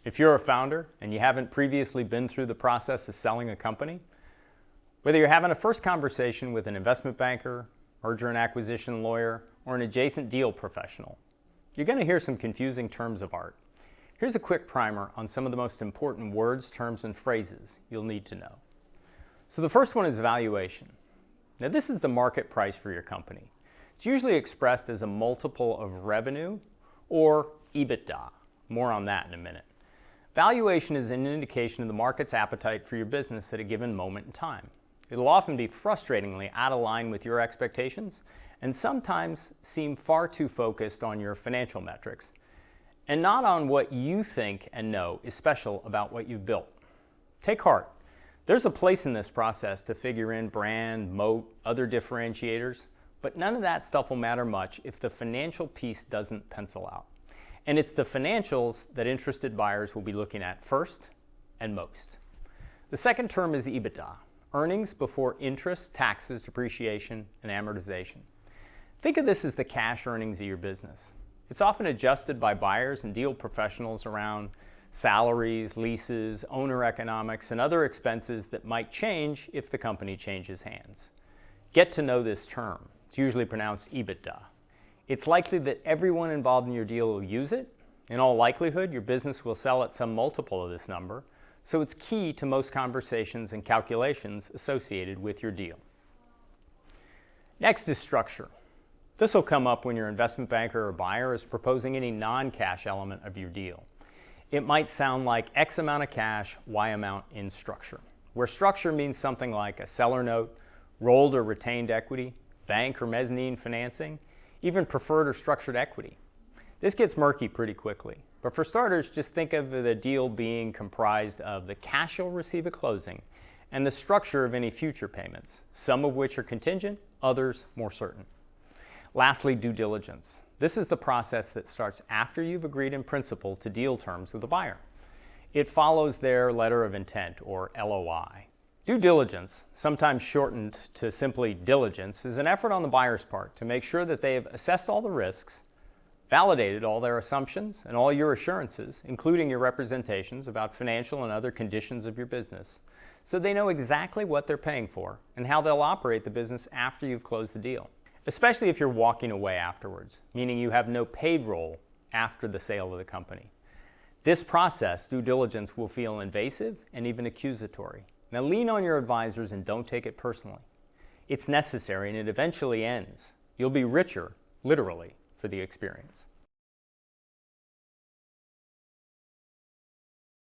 If you're a founder and you haven't previously been through the process of selling a company, whether you're having a first conversation with an investment banker, merger and acquisition lawyer, or an adjacent deal professional, you're going to hear some confusing terms of art. Here's a quick primer on some of the most important words, terms, and phrases you'll need to know. So the first one is valuation. Now this is the market price for your company. It's usually expressed as a multiple of revenue or EBITDA. More on that in a minute. Valuation is an indication of the market's appetite for your business at a given moment in time. It'll often be frustratingly out of line with your expectations and sometimes seem far too focused on your financial metrics and not on what you think and know is special about what you've built. Take heart. There's a place in this process to figure in brand, moat, other differentiators, but none of that stuff will matter much if the financial piece doesn't pencil out. And it's the financials that interested buyers will be looking at first and most. The second term is EBITDA, earnings before interest, taxes, depreciation, and amortization. Think of this as the cash earnings of your business. It's often adjusted by buyers and deal professionals around salaries, leases, owner economics, and other expenses that might change if the company changes hands. Get to know this term. It's usually pronounced EBITDA. It's likely that everyone involved in your deal will use it. In all likelihood, your business will sell at some multiple of this number, so it's key to most conversations and calculations associated with your deal. Next is structure. This will come up when your investment banker or buyer is proposing any non-cash element of your deal. It might sound like X amount of cash, Y amount in structure, where structure means something like a seller note, rolled or retained equity, bank or mezzanine financing, even preferred or structured equity. This gets murky pretty quickly, but for starters, just think of the deal being comprised of the cash you'll receive at closing and the structure of any future payments, some of which are contingent, others more certain. Lastly, due diligence. This is the process that starts after you've agreed in principle to deal terms with the buyer. It follows their letter of intent, or LOI. Due diligence, sometimes shortened to simply diligence, is an effort on the buyer's part to make sure that they have assessed all the risks, validated all their assumptions and all your assurances, including your representations about financial and other conditions of your business, so they know exactly what they're paying for and how they'll operate the business after you've closed the deal, especially if you're walking away afterwards, meaning you have no paid role after the sale of the company. This process, due diligence, will feel invasive and even accusatory. Now lean on your advisors and don't take it personally. It's necessary and it eventually ends. You'll be richer, literally, for the experience.